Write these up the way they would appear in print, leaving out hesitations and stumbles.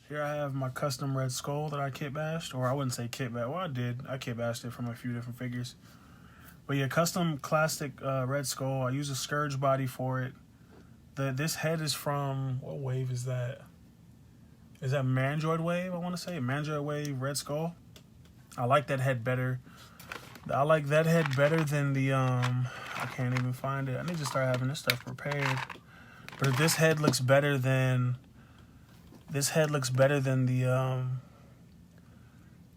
Here I have my custom Redskull that I kitbashed, or I wouldn't say kitbash. Well, I did. I kitbashed it from a few different figures. But yeah, custom classic Redskull. I use a Scourge body for it. This head is from, what wave is that? Is that Mandroid wave? I want to say Mandroid wave Redskull. I like that head better. I like that head better than the I can't even find it. I need to start having this stuff prepared. But this head looks better than the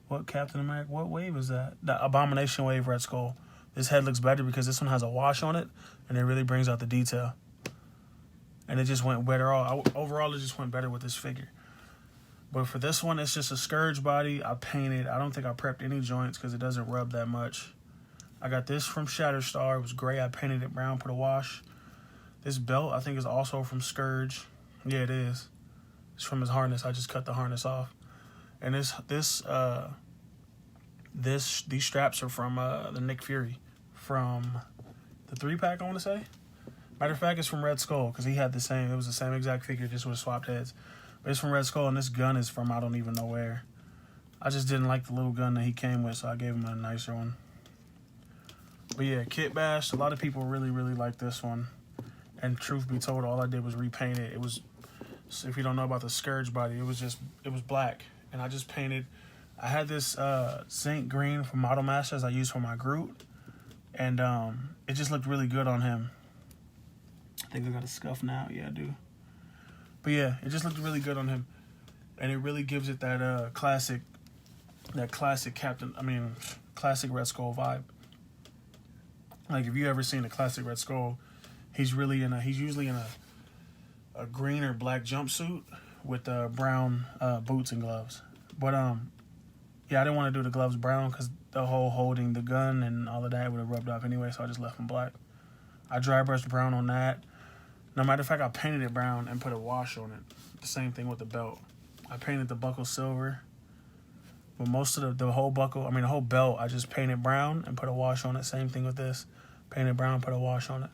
what Captain America? What wave is that? The Abomination wave Redskull. This head looks better because this one has a wash on it, and it really brings out the detail. And it just went better. Overall, it just went better with this figure. But for this one, it's just a Scourge body. I painted. I don't think I prepped any joints because it doesn't rub that much. I got this from Shatterstar. It was gray. I painted it brown, put a wash. This belt, I think, is also from Scourge. Yeah, it is. It's from his harness. I just cut the harness off. And these straps are from the Nick Fury. From the 3-pack, I want to say. Matter of fact, it's from Redskull because he had the same. It was the same exact figure, just with swapped heads. But it's from Redskull, and this gun is from I don't even know where. I just didn't like the little gun that he came with, so I gave him a nicer one. But yeah, Kitbash. A lot of people really, really like this one. And truth be told, all I did was repaint it. It was, so if you don't know about the Scourge body, it was black, and I just painted. I had this Zinc green from Model Masters I used for my Groot, and it just looked really good on him. I think I got a scuff now. Yeah, I do. But yeah, it just looked really good on him, and it really gives it that classic classic Redskull vibe. Like if you ever seen a classic Redskull, he's usually in a green or black jumpsuit with brown boots and gloves. But yeah, I didn't want to do the gloves brown because the whole holding the gun and all of that would have rubbed off anyway, so I just left them black. I dry brushed brown on that. No matter of fact, I painted it brown and put a wash on it. The same thing with the belt. I painted the buckle silver. But most of the whole the whole belt, I just painted brown and put a wash on it. Same thing with this. Painted brown, put a wash on it.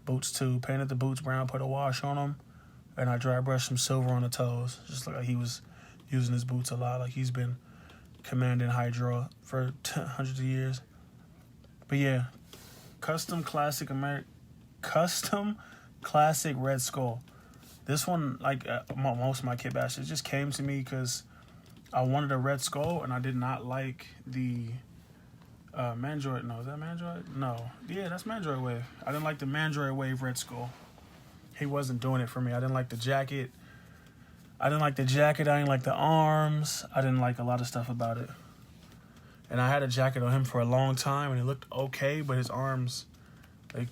Boots too. Painted the boots brown, put a wash on them. And I dry brushed some silver on the toes. Just looked like he was using his boots a lot. Like he's been commanding Hydra for hundreds of years. But yeah, custom classic Redskull. This one, like most of my kitbashes, just came to me because I wanted a Redskull and I did not like the Mandroid. No, is that Mandroid? No. Yeah, that's Mandroid Wave. I didn't like the Mandroid Wave Redskull. He wasn't doing it for me. I didn't like the jacket. I didn't like the arms. I didn't like a lot of stuff about it. And I had a jacket on him for a long time and it looked okay, but his arms, they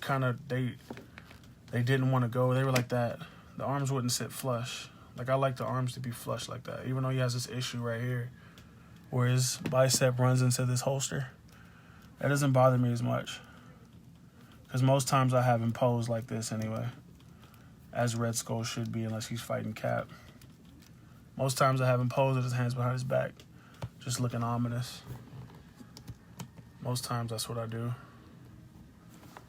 didn't want to go. They were like that. The arms wouldn't sit flush. Like I like the arms to be flush like that. Even though he has this issue right here where his bicep runs into this holster. That doesn't bother me as much. Because most times I have him posed like this anyway. As Redskull should be unless he's fighting Cap. Most times I have him posed with his hands behind his back. Just looking ominous. Most times that's what I do.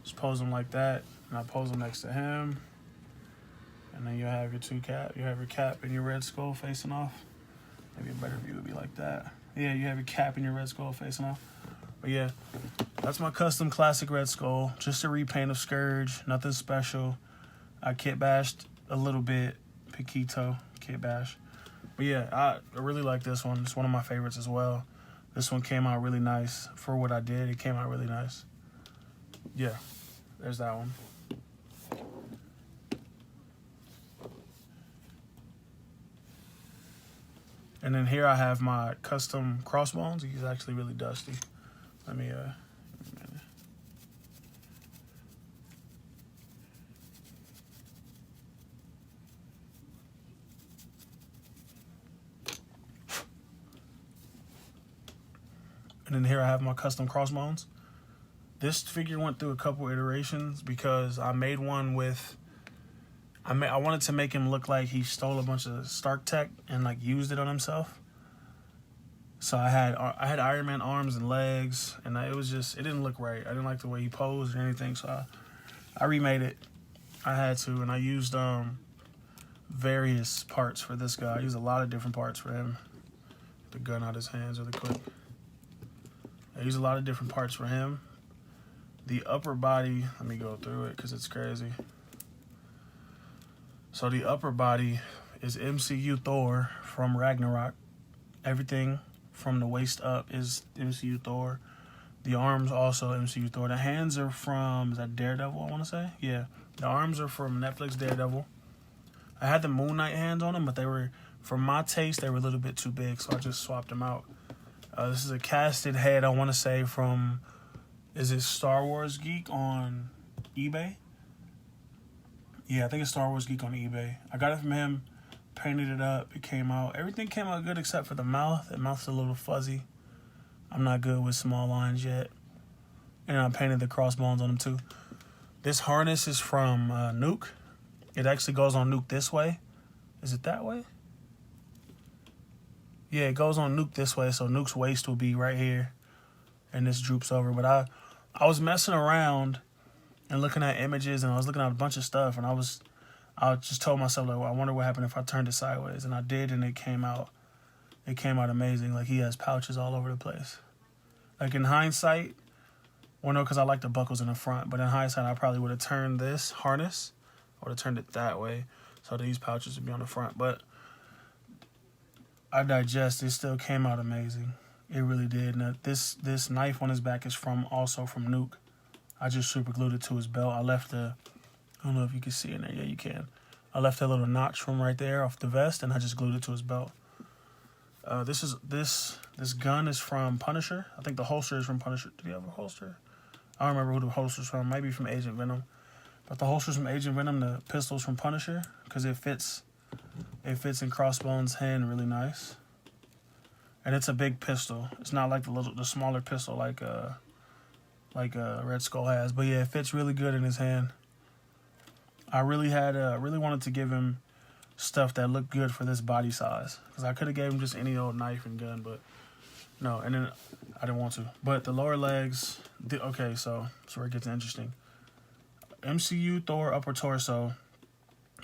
Just pose him like that. And I pose him next to him. And then you have your you have your Cap and your Redskull facing off. Maybe a better view would be like that. Yeah, you have your Cap and your Redskull facing off. But yeah, that's my custom classic Redskull. Just a repaint of Scourge. Nothing special. I kitbashed a little bit. Piquito, kitbash. But yeah, I really like this one. It's one of my favorites as well. This one came out really nice. For what I did, it came out really nice. Yeah, there's that one. And then here I have my custom Crossbones. He's actually really dusty. Let me And then here I have my custom Crossbones. This figure went through a couple iterations because I made one with... I wanted to make him look like he stole a bunch of Stark tech and like used it on himself. So I had Iron Man arms and legs, and it didn't look right. I didn't like the way he posed or anything, so I remade it. I had to, and I used a various parts for this guy. I use a lot of different parts for him. The gun out his hands really quick. I use a lot of different parts for him. The upper body, let me go through it because it's crazy. So the upper body is MCU Thor from Ragnarok. Everything from the waist up is MCU Thor. The arms also MCU Thor. The hands are from, is that Daredevil, I want to say? Yeah. The arms are from Netflix Daredevil. I had the Moon Knight hands on them, but they were, for my taste, they were a little bit too big, so I just swapped them out. This is a casted head, I want to say, from, is it Star Wars Geek on eBay? Yeah, I think it's Star Wars Geek on eBay. I got it from him, painted it up, it came out. Everything came out good except for the mouth. The mouth's a little fuzzy. I'm not good with small lines yet. And I painted the crossbones on him too. This harness is from Nuke. It actually goes on Nuke this way. Is it that way? Yeah, it goes on Nuke this way, so Nuke's waist will be right here. And this droops over. But I was messing around and looking at images, and I was looking at a bunch of stuff, and I just told myself, like, well, I wonder what happened if I turned it sideways. And I did, and it came out amazing. Like, he has pouches all over the place. Like, in hindsight, well, no, because I like the buckles in the front, but in hindsight, I probably would have turned this harness, I would have turned it that way, so these pouches would be on the front. But I digest, it still came out amazing. It really did. Now, this knife on his back is also from Nuke. I just super glued it to his belt. I left I don't know if you can see in there. Yeah, you can. I left a little notch from right there off the vest, and I just glued it to his belt. This gun is from Punisher. I think the holster is from Punisher. Did he have a holster? I don't remember who the holster's from. Maybe from Agent Venom. But the holster's from Agent Venom. The pistol's from Punisher because it fits in Crossbones' hand really nice. And it's a big pistol. It's not like the smaller pistol like Redskull has. But yeah, it fits really good in his hand. I really wanted to give him stuff that looked good for this body size, because I could have gave him just any old knife and gun, but no, and then I didn't want to. But the lower legs, okay, so where it gets interesting. MCU Thor upper torso,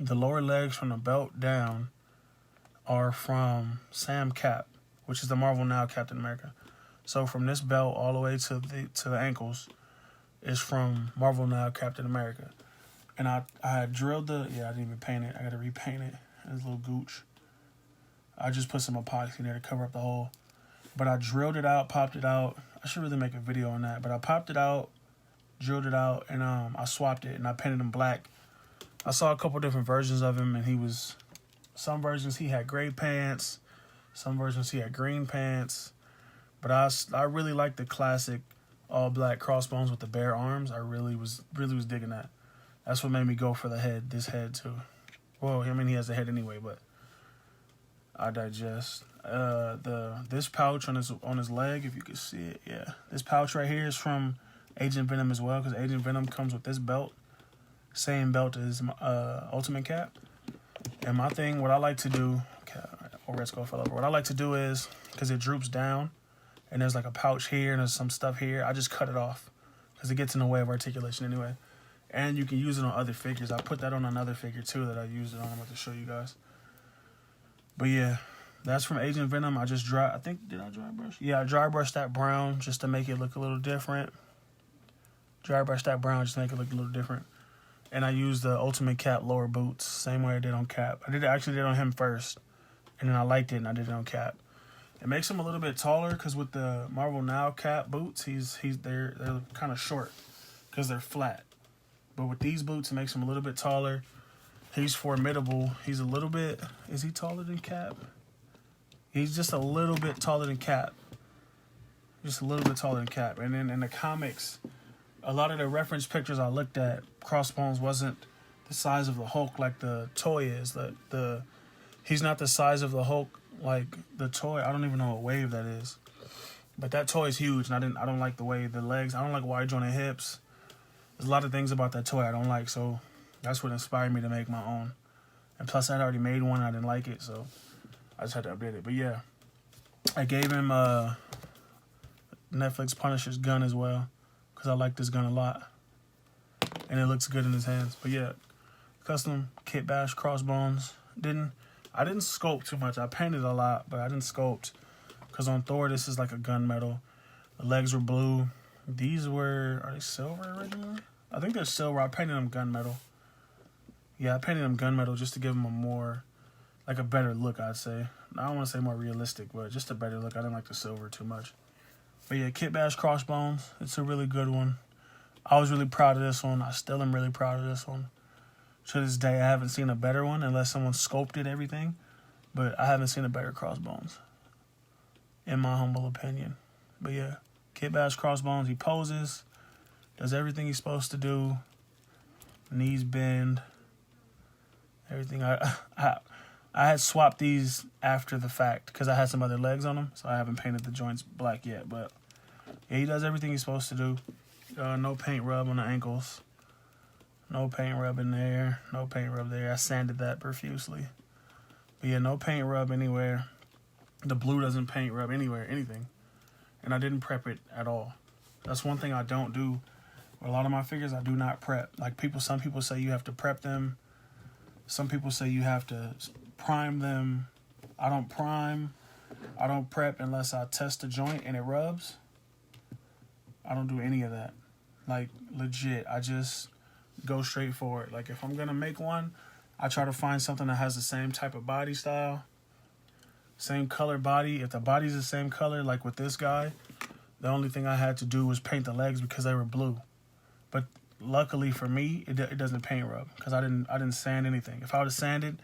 the lower legs from the belt down are from Sam Cap, which is the Marvel Now Captain America. So from this belt all the way to the ankles is from Marvel Now Captain America. And I had drilled I didn't even paint it. I got to repaint it. It's a little gooch. I just put some epoxy in there to cover up the hole. But I drilled it out, popped it out. I should really make a video on that. But I popped it out, drilled it out, and I swapped it, and I painted him black. I saw a couple different versions of him, and some versions he had gray pants, some versions he had green pants. But I really like the classic all black Crossbones with the bare arms. I really was digging that. That's what made me go for this head too. Well, I mean, he has a head anyway, but I digest. This pouch on his leg, if you can see it, yeah. This pouch right here is from Agent Venom as well, because Agent Venom comes with this belt. Same belt as Ultimate Cap. And my thing, what I like to do, Redskull fell over. What I like to do is, because it droops down, and there's like a pouch here, and there's some stuff here, I just cut it off, because it gets in the way of articulation anyway. And you can use it on other figures. I put that on another figure too that I used it on. I'm about to show you guys. But yeah, that's from Agent Venom. I just did I dry brush? Yeah, I dry brushed that brown just to make it look a little different. Dry brushed that brown just to make it look a little different. And I used the Ultimate Cap lower boots, same way I did on Cap. I actually did on him first, and then I liked it and I did it on Cap. It makes him a little bit taller because with the Marvel Now Cap boots, they're kind of short because they're flat. But with these boots, it makes him a little bit taller. He's formidable. He's a little bit... Is he taller than Cap? He's just a little bit taller than Cap. Just a little bit taller than Cap. And then in the comics, a lot of the reference pictures I looked at, Crossbones wasn't the size of the Hulk like the toy is. He's not the size of the Hulk like the toy. I don't even know what wave that is. But that toy is huge, and I don't like the way the legs... I don't like wide jointed hips. There's a lot of things about that toy I don't like, so that's what inspired me to make my own. And plus, I'd already made one, and I didn't like it, so I just had to update it. But yeah, I gave him Netflix Punisher's gun as well, because I like this gun a lot. And it looks good in his hands. But yeah, custom Kitbash Crossbones, I didn't sculpt too much. I painted a lot, but I didn't sculpt. Because on Thor, this is like a gunmetal. The legs were blue. These were, are they silver originally? I think they're silver. I painted them gunmetal. Yeah, I painted them gunmetal just to give them a more, like a better look, I'd say. I don't want to say more realistic, but just a better look. I didn't like the silver too much. But yeah, Kitbash Crossbones. It's a really good one. I was really proud of this one. I still am really proud of this one. To this day, I haven't seen a better one unless someone sculpted everything. But I haven't seen a better Crossbones, in my humble opinion. But yeah, Kitbash Crossbones, he poses, does everything he's supposed to do. Knees bend. Everything. I had swapped these after the fact because I had some other legs on them, so I haven't painted the joints black yet. But yeah, he does everything he's supposed to do. No paint rub on the ankles. No paint rub in there. No paint rub there. I sanded that profusely. But yeah, no paint rub anywhere. The blue doesn't paint rub anywhere, anything. And I didn't prep it at all. That's one thing I don't do. With a lot of my figures, I do not prep. Like some people say you have to prep them. Some people say you have to prime them. I don't prime. I don't prep unless I test the joint and it rubs. I don't do any of that. Like, legit. I just go straight for it. Like, if I'm going to make one, I try to find something that has the same type of body style. Same color body. If the body's the same color, like with this guy, the only thing I had to do was paint the legs because they were blue. But luckily for me, it doesn't paint rub because I didn't sand anything. If I would have sanded,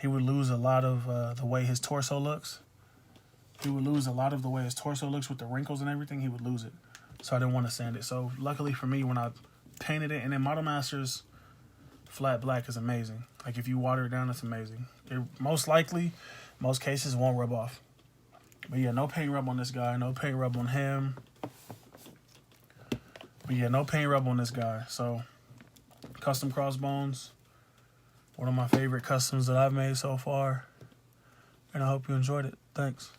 he would lose a lot of the way his torso looks. He would lose a lot of the way his torso looks with the wrinkles and everything. He would lose it. So I didn't want to sand it. So luckily for me, when I painted it, and then Model Masters flat black is amazing. Like if you water it down, it's amazing. It most likely, most cases won't rub off. But yeah, no paint rub on this guy. No paint rub on him. But yeah, no paint rub on this guy. So, custom Crossbones. One of my favorite customs that I've made so far. And I hope you enjoyed it. Thanks.